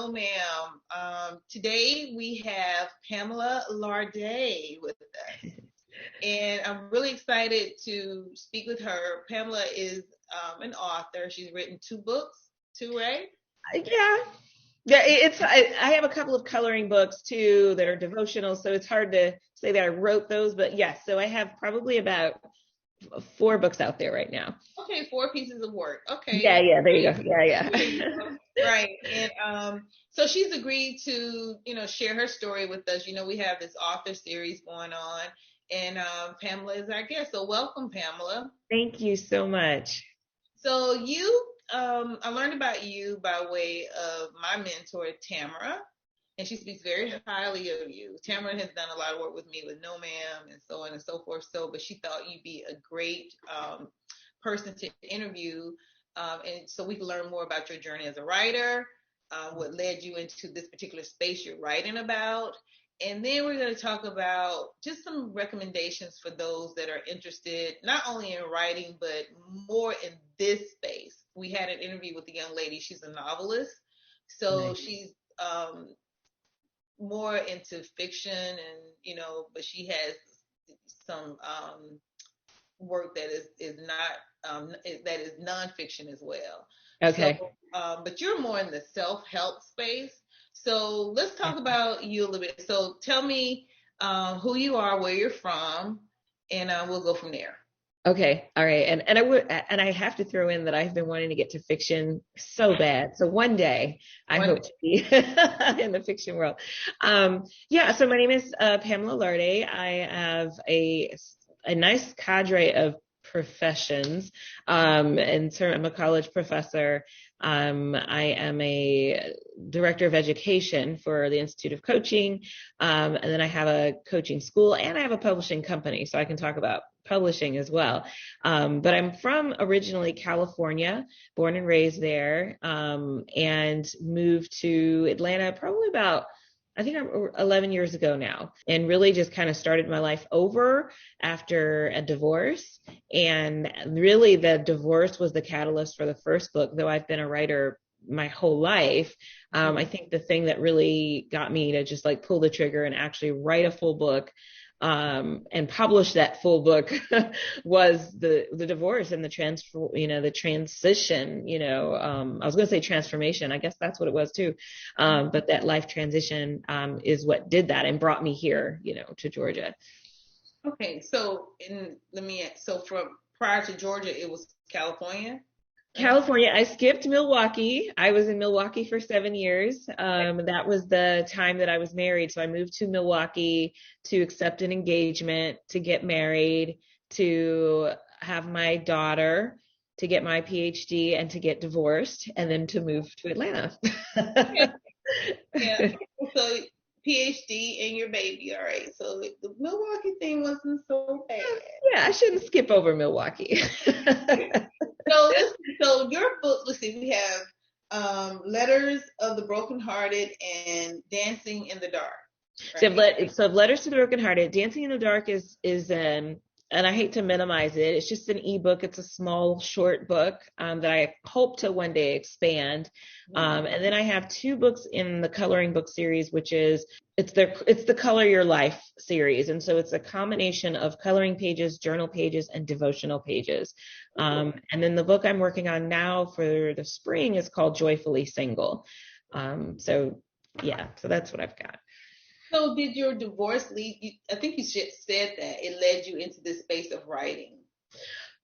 No, ma'am. Today we have Pamela Larde with us, and I'm really excited to speak with her. Pamela is an author. She's written two books, two, right? Yeah. Yeah, I have a couple of coloring books too that are devotional, so it's hard to say that I wrote those, but yes, so I have probably about four books out there right now. Okay, four pieces of work. Yeah, Okay. yeah, there you go. Yeah, There you yeah. go. Right. And so she's agreed to, share her story with us. We have this author series going on, and Pamela is our guest. So welcome, Pamela. Thank you so much. So I learned about you by way of my mentor, Tamara, and she speaks very highly of you. Tamara has done a lot of work with me with No Ma'am and so on and so forth. But she thought you'd be a great person to interview, and so we can learn more about your journey as a writer, what led you into this particular space you're writing about. And then we're going to talk about just some recommendations for those that are interested, not only in writing, but more in this space. We had an interview with a young lady. She's a novelist. So Nice. she's more into fiction and, but she has some work that is not, that is nonfiction as well. Okay. So, but you're more in the self-help space. So let's talk about you a little bit. So tell me who you are, where you're from, and we'll go from there. Okay. All right. And I have to throw in that I've been wanting to get to fiction so bad. So one day I One, hope to be in the fiction world. Yeah. So my name is Pamela Larde. I have a nice cadre of professions. And so I'm a college professor. I am a director of education for the Institute of Coaching. And then I have a coaching school and I have a publishing company. So I can talk about publishing as well. But I'm from originally California, born and raised there, and moved to Atlanta probably about, I think, 11 years ago now, and really just kind of started my life over after a divorce. And really the divorce was the catalyst for the first book, though I've been a writer my whole life. I think the thing that really got me to just like pull the trigger and actually write a full book and publish that full book was the divorce and the transition, I was going to say transformation. I guess that's what it was too. But that life transition, is what did that and brought me here, to Georgia. okay, so from prior to Georgia, it was California. California. I skipped Milwaukee. I was in Milwaukee for 7 years. That was the time that I was married. So I moved to Milwaukee to accept an engagement, to get married, to have my daughter, to get my PhD, and to get divorced, and then to move to Atlanta. Yeah. So PhD and your baby. All right. So the Milwaukee thing wasn't so bad. Yeah, I shouldn't skip over Milwaukee. So your book, let's see, we have Letters of the Brokenhearted and Dancing in the Dark. Right? So Letters to the Brokenhearted, Dancing in the Dark is and I hate to minimize it. It's just an ebook. It's a small, short book that I hope to one day expand. And then I have two books in the coloring book series, which is it's the Color Your Life series, and so it's a combination of coloring pages, journal pages, and devotional pages. And then the book I'm working on now for the spring is called Joyfully Single. So that's what I've got. So did your divorce lead you? I think you said that it led you into this space of writing.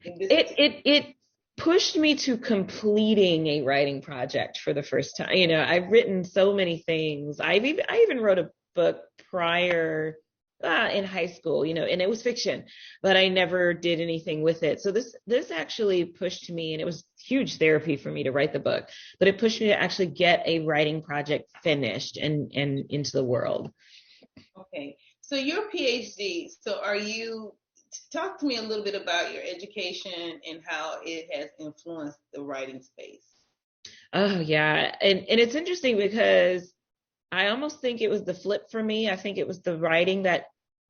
It pushed me to completing a writing project for the first time. I've written so many things. I even wrote a book prior in high school, and it was fiction, but I never did anything with it. So this actually pushed me, and it was huge therapy for me to write the book, but it pushed me to actually get a writing project finished and into the world. Okay. So your PhD, talk to me a little bit about your education and how it has influenced the writing space. Oh yeah. And it's interesting because I almost think it was the flip for me. I think it was the writing that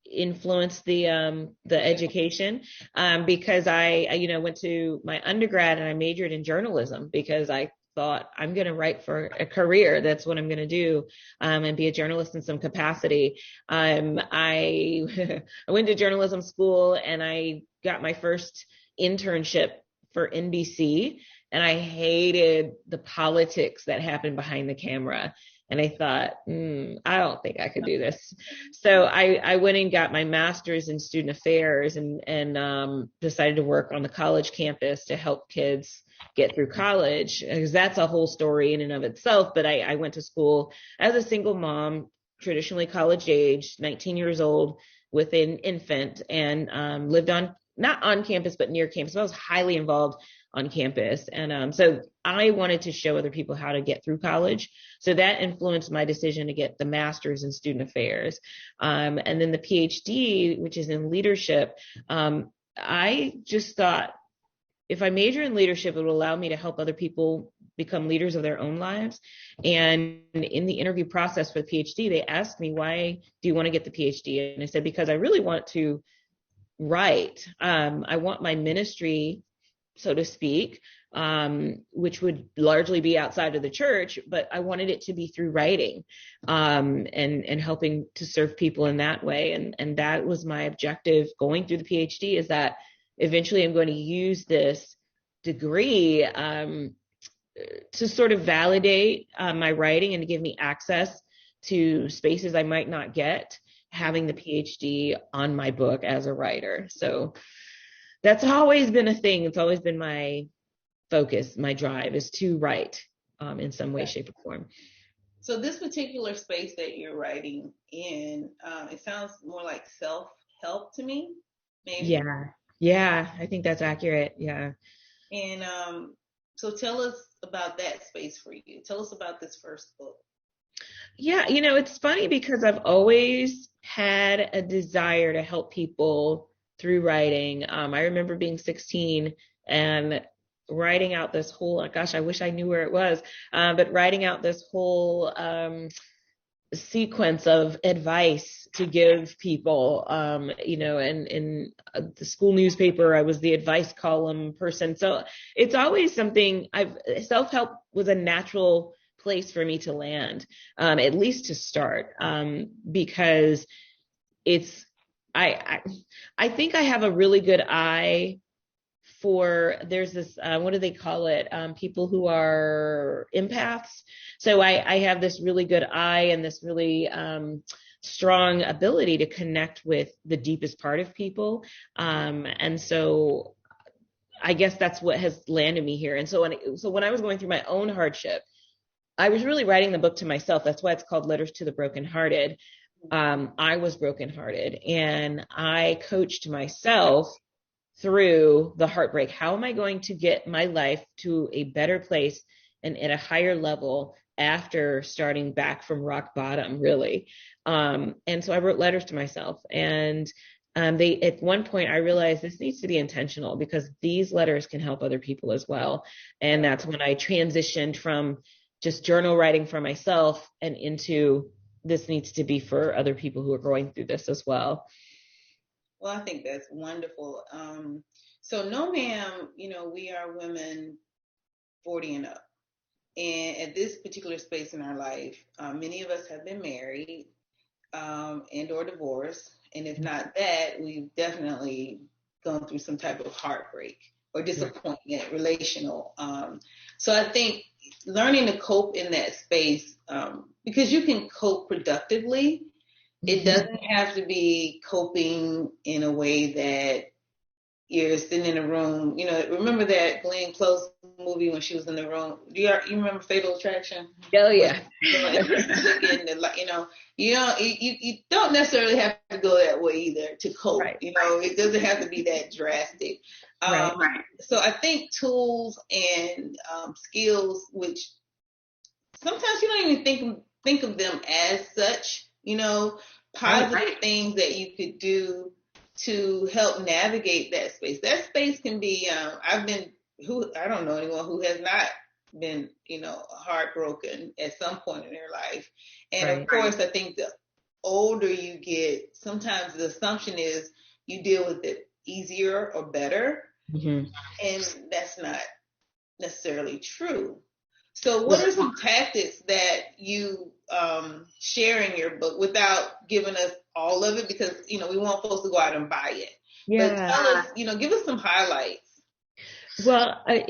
influenced the education, because I went to my undergrad and I majored in journalism because I thought, I'm going to write for a career. That's what I'm going to do, and be a journalist in some capacity. I I went to journalism school and I got my first internship for NBC, and I hated the politics that happened behind the camera. And I thought, I don't think I could do this. So I went and got my master's in student affairs, and decided to work on the college campus to help kids get through college, because that's a whole story in and of itself. But I went to school as a single mom, traditionally college age, 19 years old, with an infant, and lived on, not on campus, but near campus. So I was highly involved on campus. And so I wanted to show other people how to get through college. So that influenced my decision to get the master's in student affairs. And then the PhD, which is in leadership. I just thought, if I major in leadership, it would allow me to help other people become leaders of their own lives. And in the interview process for the PhD, they asked me, why do you want to get the PhD? And I said, because I really want to write. I want my ministry, so to speak, which would largely be outside of the church, but I wanted it to be through writing, and helping to serve people in that way. And that was my objective going through the PhD, is that eventually I'm going to use this degree to sort of validate my writing and to give me access to spaces I might not get having the PhD on my book as a writer. So that's always been a thing. It's always been my focus, my drive, is to write in some way, shape, or form. So this particular space that you're writing in, it sounds more like self-help to me, maybe. Yeah, I think that's accurate. Yeah. And so tell us about that space for you. Tell us about this first book. Yeah, it's funny because I've always had a desire to help people through writing. I remember being 16 and writing out this whole, gosh, I wish I knew where it was, but writing out this whole sequence of advice to give people, and in the school newspaper, I was the advice column person. So it's always something self-help was a natural place for me to land, at least to start, because I think I have a really good eye for, there's this, what do they call it? People who are empaths. So I have this really good eye and this really strong ability to connect with the deepest part of people. And so I guess that's what has landed me here. And so when I was going through my own hardship, I was really writing the book to myself. That's why it's called Letters to the Brokenhearted. I was brokenhearted, and I coached myself through the heartbreak. How am I going to get my life to a better place and at a higher level after starting back from rock bottom, really? And so I wrote letters to myself, and at one point I realized this needs to be intentional, because these letters can help other people as well. And that's when I transitioned from just journal writing for myself and into, this needs to be for other people who are going through this as well. Well, I think that's wonderful. So no, ma'am, we are women 40 and up. And at this particular space in our life, many of us have been married and or divorced. And if not that, we've definitely gone through some type of heartbreak or disappointment, relational. So I think learning to cope in that space, because you can cope productively. It doesn't have to be coping in a way that you're sitting in a room. Remember that Glenn Close movie when she was in the room? You remember Fatal Attraction? Oh yeah. You don't necessarily have to go that way either to cope. Right. It doesn't have to be that drastic. Right. So I think tools and skills, which sometimes you don't even think of them as such, positive things that you could do to help navigate that space. That space can be, I don't know anyone who has not been, heartbroken at some point in their life. And of course, I think the older you get, sometimes the assumption is you deal with it easier or better. And that's not necessarily true. So what are some tactics that you share in your book without giving us all of it? Because, we want folks to go out and buy it. But Yeah. tell us, give us some highlights. Well, I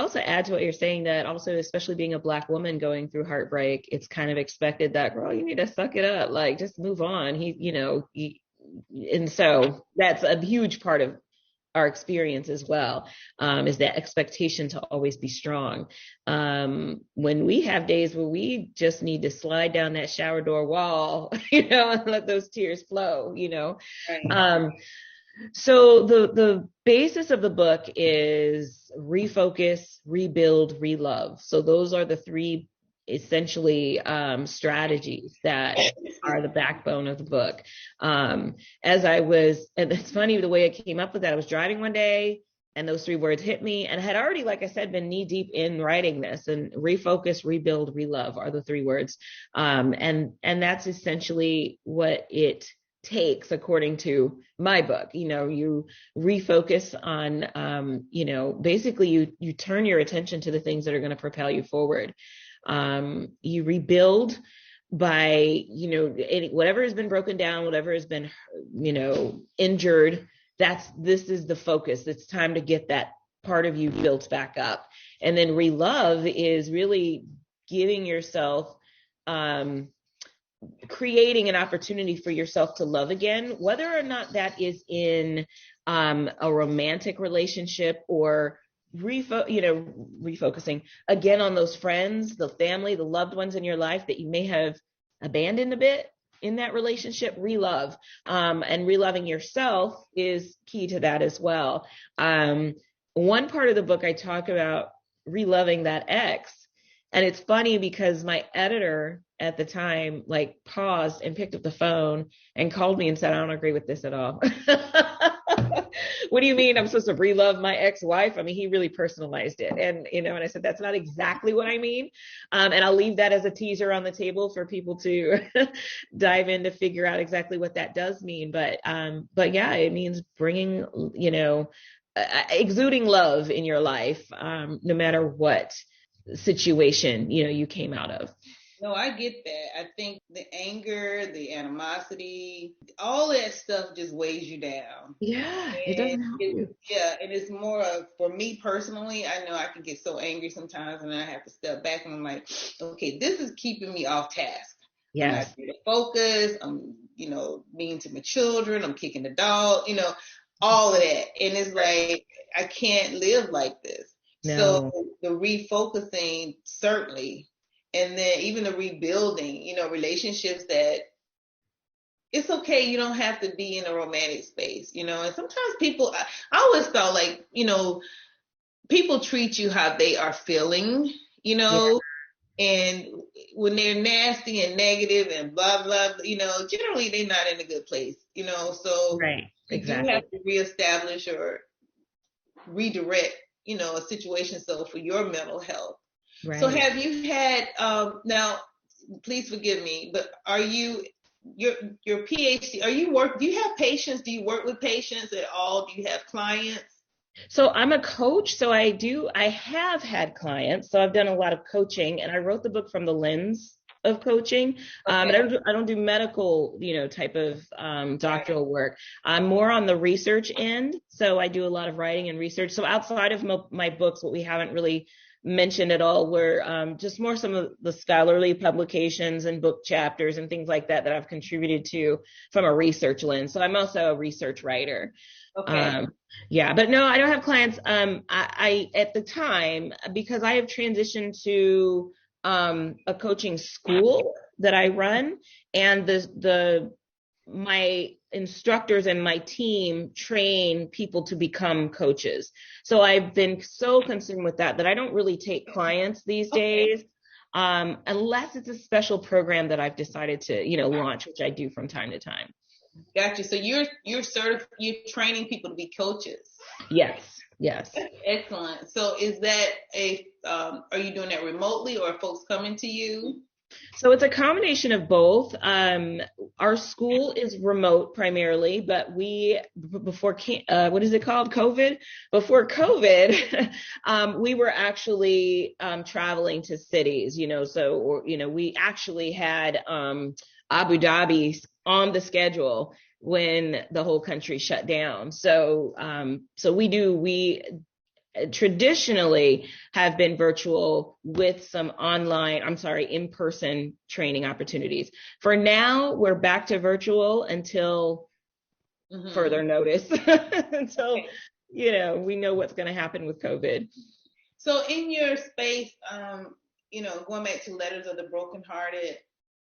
also add to what you're saying that also, especially being a Black woman going through heartbreak, it's kind of expected that, girl, you need to suck it up, like just move on. And so that's a huge part of our experience as well, is that expectation to always be strong. When we have days where we just need to slide down that shower door wall, and let those tears flow, Right. So the basis of the book is refocus, rebuild, relove. So those are the three essentially strategies that are the backbone of the book. And it's funny the way I came up with that. I was driving one day and those three words hit me, and I had already, like I said, been knee deep in writing this. And refocus, rebuild, relove are the three words. And that's essentially what it takes, according to my book. You refocus on, basically you turn your attention to the things that are going to propel you forward. You rebuild by, whatever has been broken down, whatever has been, injured. This is the focus. It's time to get that part of you built back up. And then relove is really giving yourself, creating an opportunity for yourself to love again, whether or not that is in a romantic relationship, or refocusing again on those friends, the family, the loved ones in your life that you may have abandoned a bit in that relationship. Relove, and reloving yourself is key to that as well. One part of the book I talk about reloving that ex. And it's funny because my editor at the time paused and picked up the phone and called me and said, I don't agree with this at all. What do you mean I'm supposed to relove my ex-wife? I mean, he really personalized it. And, and I said, that's not exactly what I mean. And I'll leave that as a teaser on the table for people to dive in to figure out exactly what that does mean. But yeah, it means bringing, exuding love in your life, no matter what situation you came out of. No, I get that. I think the anger, the animosity, all that stuff just weighs you down. Yeah, it doesn't help you. Yeah, and it's more of, for me personally, I know I can get so angry sometimes, and I have to step back and I'm like, okay, this is keeping me off task. Yes. I'm not able to focus. I'm, mean to my children. I'm kicking the dog, all of that. And it's like, I can't live like this. No. So the refocusing, certainly. And then even the rebuilding, relationships that it's okay. You don't have to be in a romantic space, and sometimes people, I always felt people treat you how they are feeling, Yeah. and when they're nasty and negative and blah, blah, generally they're not in a good place, so right. Exactly. You do have to reestablish or redirect, a situation. So for your mental health. Right. So have you had, now, please forgive me, but are you, your PhD, do you have patients? Do you work with patients at all? Do you have clients? So I'm a coach. So I have had clients. So I've done a lot of coaching, and I wrote the book from the lens of coaching. Okay. But I don't do medical, type of doctoral work. I'm more on the research end. So I do a lot of writing and research. So outside of my books, what we haven't really mentioned at all were just more some of the scholarly publications and book chapters and things like that I've contributed to from a research lens. So I'm also a research writer. Okay. Yeah, but no, I don't have clients. I at the time, because I have transitioned to a coaching school that I run, and my instructors and my team train people to become coaches. So I've been so consumed with that I don't really take clients these days, unless it's a special program that I've decided to, launch, which I do from time to time. Gotcha. So you're training people to be coaches. Yes. Excellent. So is that are you doing that remotely, or are folks coming to you? So it's a combination of both. our school is remote primarily, but what is it called? COVID. Before COVID, we were actually traveling to cities, we actually had Abu Dhabi on the schedule when the whole country shut down. So we traditionally have been virtual with some in-person training opportunities. For now, we're back to virtual until further notice, until, we know what's going to happen with COVID. So in your space, going back to Letters of the Brokenhearted,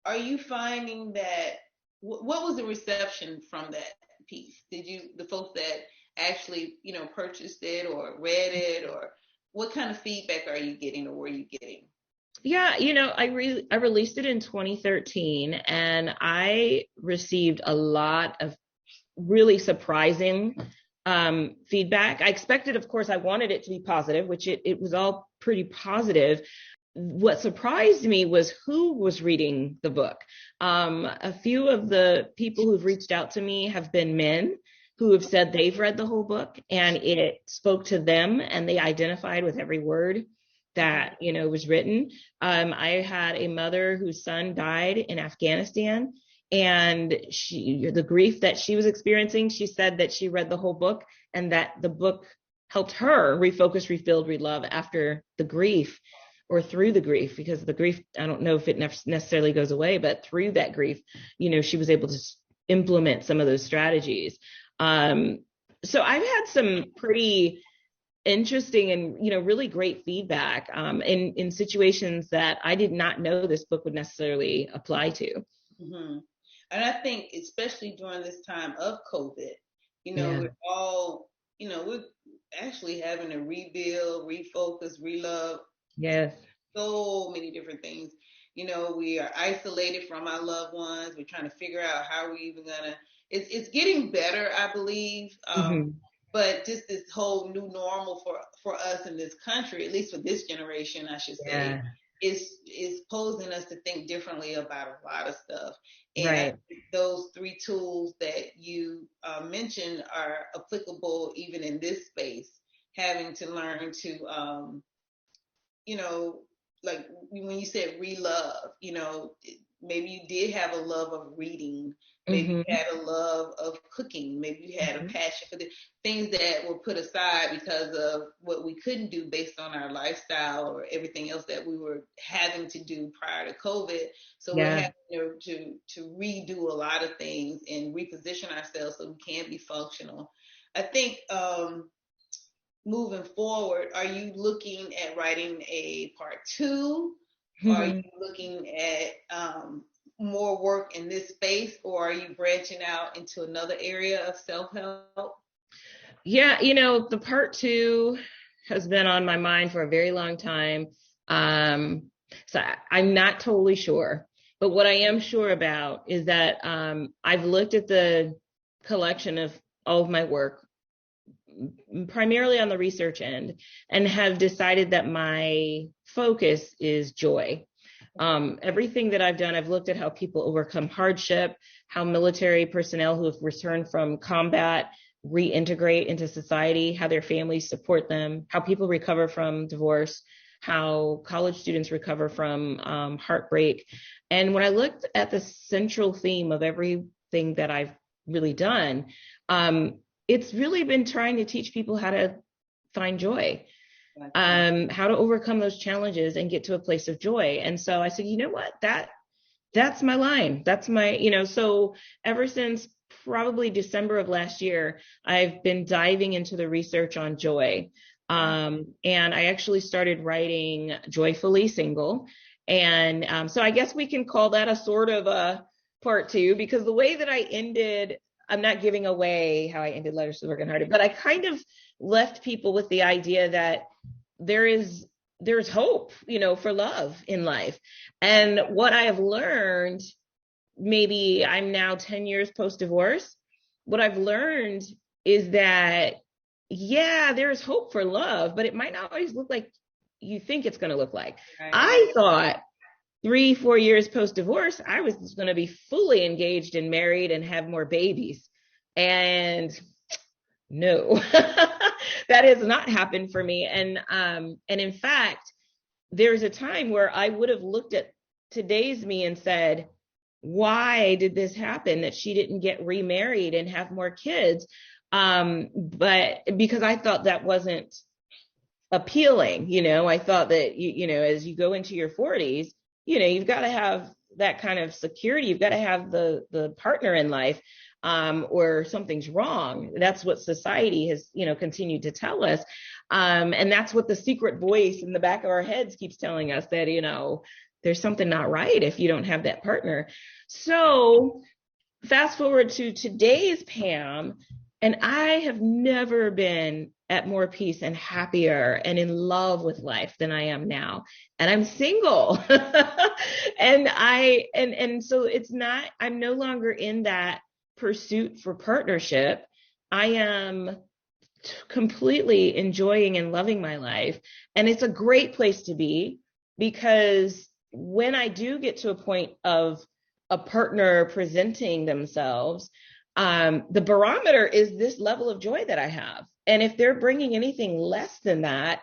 are you finding that, what was the reception from that piece? The folks that actually, purchased it or read it, or what kind of feedback are you getting, or were you getting? Yeah, I released it in 2013, and I received a lot of really surprising feedback. I expected, of course, I wanted it to be positive, which it was all pretty positive. What surprised me was who was reading the book. A few of the people who've reached out to me have been men who have said they've read the whole book and it spoke to them and they identified with every word that, was written. I had a mother whose son died in Afghanistan, and the grief that she was experiencing, she said that she read the whole book and that the book helped her refocus, rebuild, relove after the grief, or through the grief, because the grief, I don't know if it necessarily goes away, but through that grief, she was able to implement some of those strategies. So I've had some pretty interesting and, really great feedback in situations that I did not know this book would necessarily apply to. Mm-hmm. And I think especially during this time of COVID, Yeah. we're all, we're actually having to rebuild, refocus, relove. Yes. So many different things. We are isolated from our loved ones. We're trying to figure out how we're even gonna. It's getting better, I believe. But just this whole new normal for us in this country, at least for this generation, I should say, is posing us to think differently about a lot of stuff. And I think those 3 tools that you mentioned are applicable even in this space. Having to learn to, like when you said relove, maybe you did have a love of reading, maybe you had a love of cooking, maybe you had a passion for the things that were put aside because of what we couldn't do based on our lifestyle or everything else that we were having to do prior to COVID. So we're having to redo a lot of things and reposition ourselves so we can be functional. I think moving forward, are you looking at writing a part 2? Are you looking at more work in this space, or are you branching out into another area of self-help? Yeah, the part 2 has been on my mind for a very long time. So I'm not totally sure, but what I am sure about is that I've looked at the collection of all of my work, primarily on the research end, and have decided that my focus is joy. Everything that I've done, I've looked at how people overcome hardship, how military personnel who have returned from combat reintegrate into society, how their families support them, how people recover from divorce, how college students recover from heartbreak. And when I looked at the central theme of everything that I've really done, it's really been trying to teach people how to find joy, how to overcome those challenges and get to a place of joy. And so I said, you know what, that's my line. That's my, so ever since probably December of last year, I've been diving into the research on joy. And I actually started writing Joyfully Single. And so I guess we can call that a sort of a part 2, because the way that I ended, I'm not giving away how I ended Letters to the Brokenhearted, but I kind of left people with the idea that there's hope, for love in life. And what I have learned, maybe I'm now 10 years post-divorce, what I've learned is that, yeah, there's hope for love, but it might not always look like you think it's going to look like. Right. I thought 3-4 years post-divorce, I was going to be fully engaged and married and have more babies. And no, that has not happened for me. And in fact, there's a time where I would have looked at today's me and said, why did this happen that she didn't get remarried and have more kids? But because I thought that wasn't appealing, I thought that, as you go into your 40s, you've got to have that kind of security. You've got to have the partner in life, or something's wrong. That's what society has, continued to tell us. And that's what the secret voice in the back of our heads keeps telling us, that, there's something not right if you don't have that partner. So fast forward to today's Pam, and I have never been at more peace and happier and in love with life than I am now. And I'm single. and so I'm no longer in that pursuit for partnership. I am completely enjoying and loving my life. And it's a great place to be, because when I do get to a point of a partner presenting themselves, the barometer is this level of joy that I have. And if they're bringing anything less than that,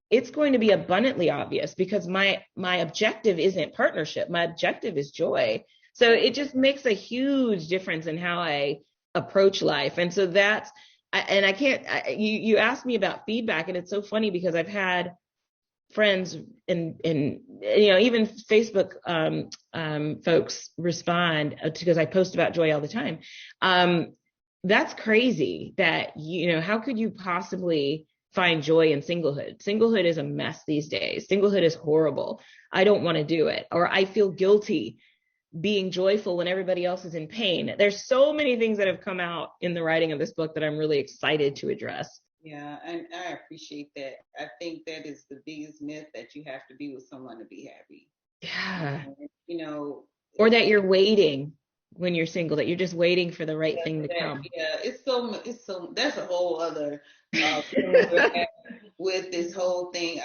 it's going to be abundantly obvious, because my objective isn't partnership. My objective is joy. So it just makes a huge difference in how I approach life. And so you asked me about feedback, and it's so funny because I've had friends and even Facebook folks respond, because I post about joy all the time. That's crazy that, how could you possibly find joy in singlehood? Singlehood is a mess these days. Singlehood is horrible. I don't want to do it. Or I feel guilty being joyful when everybody else is in pain. There's so many things that have come out in the writing of this book that I'm really excited to address. Yeah, and I appreciate that. I think that is the biggest myth, that you have to be with someone to be happy. Yeah. And, or that you're waiting when you're single, that you're just waiting for the right thing to come. Yeah, it's so that's a whole other with this whole thing.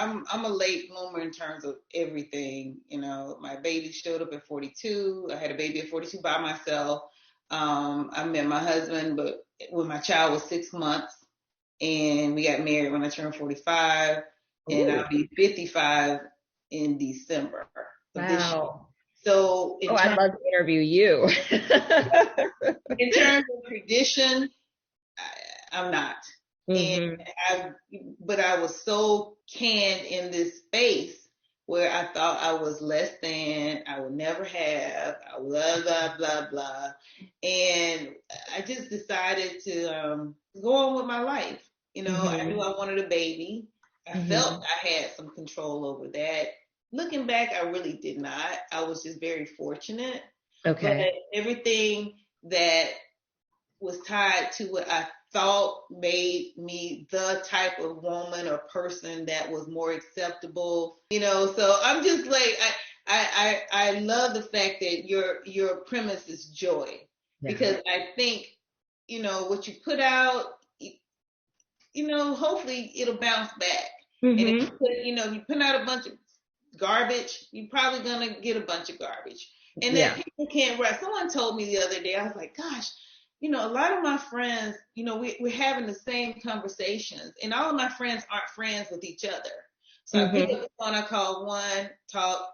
I'm a late bloomer in terms of everything. My baby showed up at 42. I had a baby at 42 by myself. I met my husband, but when my child was 6 months, and we got married when I turned 45. Ooh. And I'll be 55 in December. Wow. So I'd love to interview you. In terms of tradition, I'm not. Mm-hmm. But I was so canned in this space where I thought I was less than, I would never have, blah, blah, blah, blah. And I just decided to go on with my life. Mm-hmm. I knew I wanted a baby. I mm-hmm. felt I had some control over that. Looking back, I really did not. I was just very fortunate. Okay. But everything that was tied to what I thought made me the type of woman or person that was more acceptable, so I'm just like, I love the fact that your premise is joy. Yeah. Because I think, what you put out, hopefully it'll bounce back. Mm-hmm. And if you put out a bunch of garbage, you're probably gonna get a bunch of garbage. And then people can't write. Someone told me the other day, I was like, gosh, a lot of my friends, we're having the same conversations, and all of my friends aren't friends with each other. So mm-hmm. I picked up the phone, I called one, talked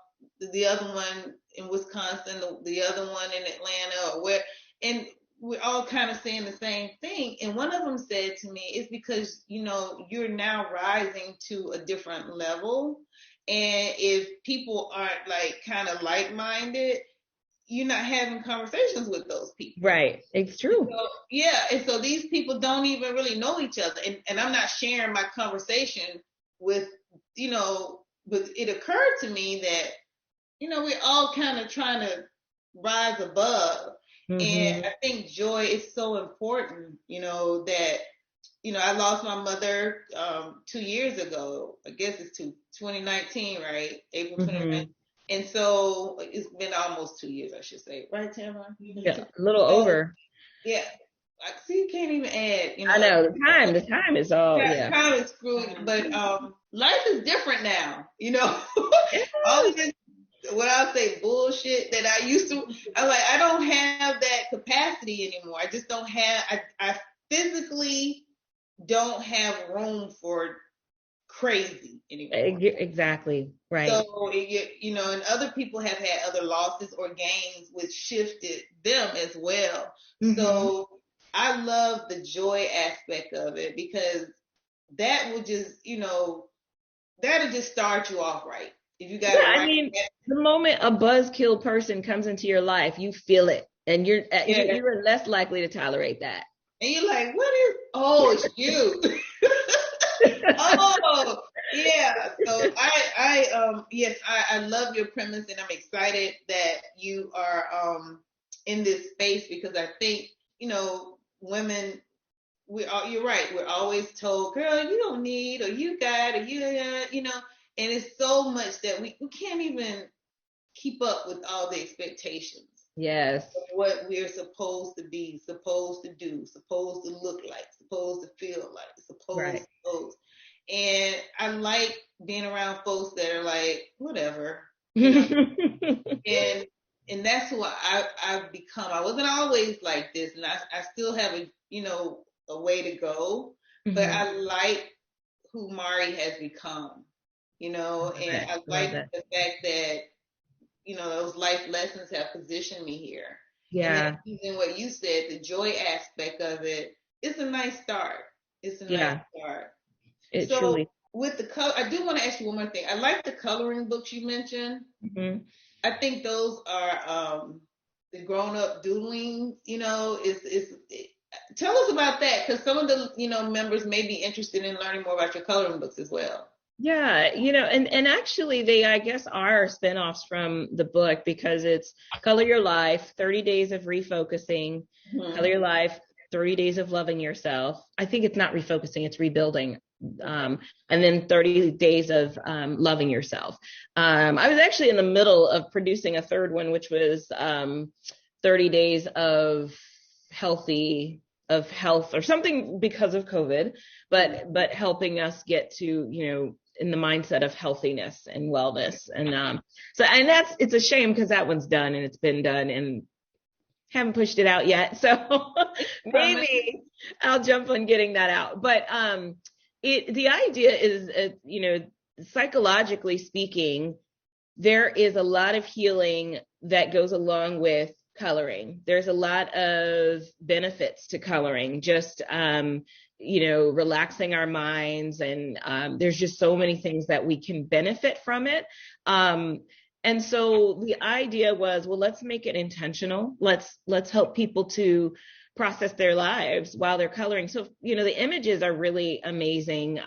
the other one in Wisconsin, the other one in Atlanta, and we're all kind of saying the same thing. And one of them said to me, it's because, you're now rising to a different level. And if people aren't kind of like-minded, you're not having conversations with those people. Right. It's true. So, yeah. And so these people don't even really know each other. And I'm not sharing my conversation with, but it occurred to me that, we're all kind of trying to rise above. Mm-hmm. And I think joy is so important, that, I lost my mother 2 years ago. I guess it's 2019, right? April 2019. Mm-hmm. And so it's been almost 2 years, I should say. Right, Tamara? Yeah, a little over. Yeah. See, you can't even add. I know, the time is all, yeah. Time is screwed, but life is different now, all of this what I'll say bullshit that I used to. I'm like, I don't have that capacity anymore. I just don't have. I physically don't have room for crazy anymore. Exactly. Right. So and other people have had other losses or gains, which shifted them as well. Mm-hmm. So I love the joy aspect of it because that will just, that'll just start you off right. If you got Yeah, it I right, mean, the moment a buzzkill person comes into your life, you feel it, and yeah. you're less likely to tolerate that. And you're like, what is? Oh, it's you. Oh, yeah. So yes, I love your premise, and I'm excited that you are in this space because I think women, you're right. We're always told, girl, you don't need, or you got, or and it's so much that we can't even keep up with all the expectations Yes. of what we're supposed to be, supposed to do, supposed to look like, supposed to feel like, Right. supposed. And I like being around folks that are like, whatever, you know, Hmm. and that's who I've become. I wasn't always like this, and I still have a way to go, but I like who Mari has become, and I Love like it. the fact that those life lessons have positioned me here. And then Yeah. even what you said, the joy aspect of it, it's a nice start. It's a nice Yeah. start. It So truly. with the color, I do want to ask you one more thing. I like the coloring books you mentioned. Mhm. I think those are the grown up doodling, tell us about that because some of the members may be interested in learning more about your coloring books as well. Yeah, and actually they, I guess, are spinoffs from the book because it's Color Your Life, 30 Days of Refocusing, Color Mm-hmm. Your Life, 30 Days of Loving Yourself. I think it's not refocusing, it's rebuilding. Okay. And then 30 Days of Loving Yourself. I was actually in the middle of producing a third one, which was 30 Days of Healthy of Health or something because of COVID, but helping us get to, in the mindset of healthiness and wellness. And and it's a shame because that one's done and it's been done and haven't pushed it out yet. So Coming. maybe I'll jump on getting that out. But the idea is, psychologically speaking, there is a lot of healing that goes along with coloring. There's a lot of benefits to coloring, just relaxing our minds, and there's just so many things that we can benefit from it. And so the idea was, well, let's make it intentional. Let's help people to process their lives while they're coloring. So, the images are really amazing.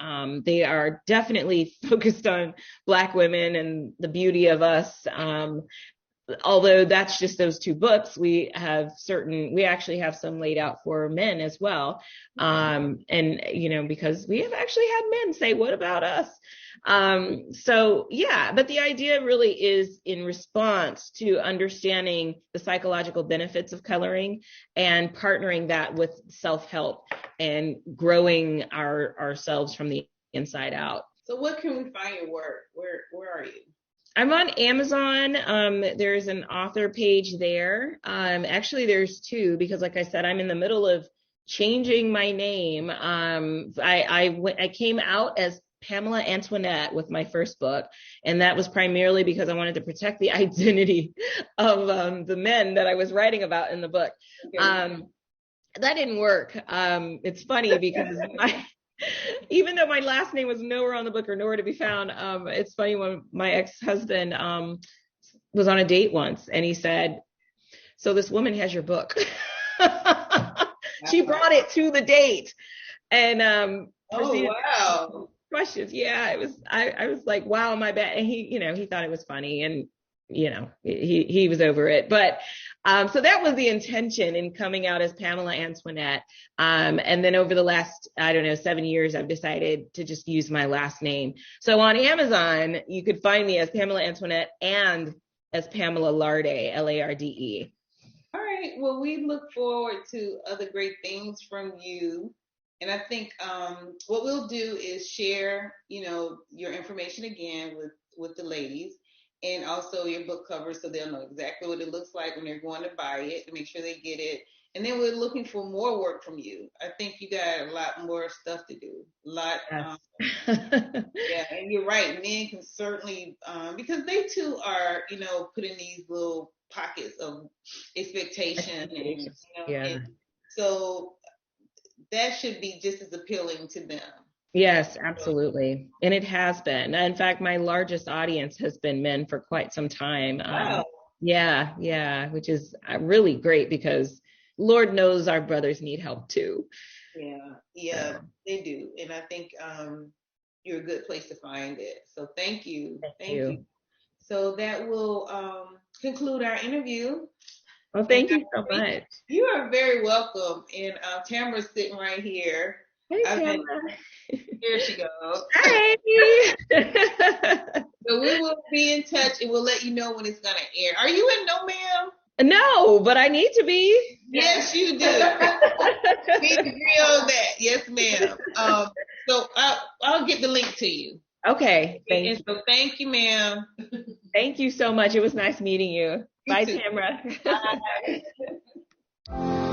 They are definitely focused on Black women and the beauty of us. Although that's just those two books, we actually have some laid out for men as well. And, because we have actually had men say, what about us? So yeah, but the idea really is in response to understanding the psychological benefits of coloring and partnering that with self-help and growing ourselves from the inside out. So what can we find your work? Where are you? I'm on Amazon. There's an author page there. Actually, there's two because, like I said, I'm in the middle of changing my name. I came out as Pamela Antoinette with my first book, and that was primarily because I wanted to protect the identity of the men that I was writing about in the book. Okay. That didn't work. It's funny because even though my last name was nowhere on the book or nowhere to be found, it's funny when my ex-husband was on a date once and he said, so this woman has your book. She brought it to the date and Oh proceeded wow. questions. Yeah, it was, I was like, wow, my bad. And he thought it was funny and, he was over it. But so that was the intention in coming out as Pamela Antoinette. And then over the last, I don't know, 7 years, I've decided to just use my last name. So on Amazon, you could find me as Pamela Antoinette and as Pamela Larde, Larde. All right. Well, we look forward to other great things from you. And I think what we'll do is share, your information again with the ladies. and also your book cover so they'll know exactly what it looks like when they're going to buy it to make sure they get it. And then we're looking for more work from you. I think you got a lot more stuff to do. A lot. Yes. Yeah, and you're right. Men can certainly, because they too are, put in these little pockets of expectation, and Yeah. and so that should be just as appealing to them. Yes, absolutely. And it has been. In fact, my largest audience has been men for quite some time. Wow. Yeah, yeah, which is really great because Lord knows our brothers need help too. Yeah, yeah, So, they do, and I think you're a good place to find it. So thank thank you. you. So that will conclude our interview. Well, And thank you so much. you are very welcome. And Tamara's sitting right here. Hey, I've been Pamela. Here she goes. Hi. So we will be in touch and we'll let you know when it's gonna air. Are you in No Ma'am? No, but I need to be. Yes, you do. We agree on that. Yes, ma'am. So I'll get the link to you. Okay, thank And you. so thank you, ma'am. Thank you so much. It was nice meeting you. You Bye, too. Tamara. Bye.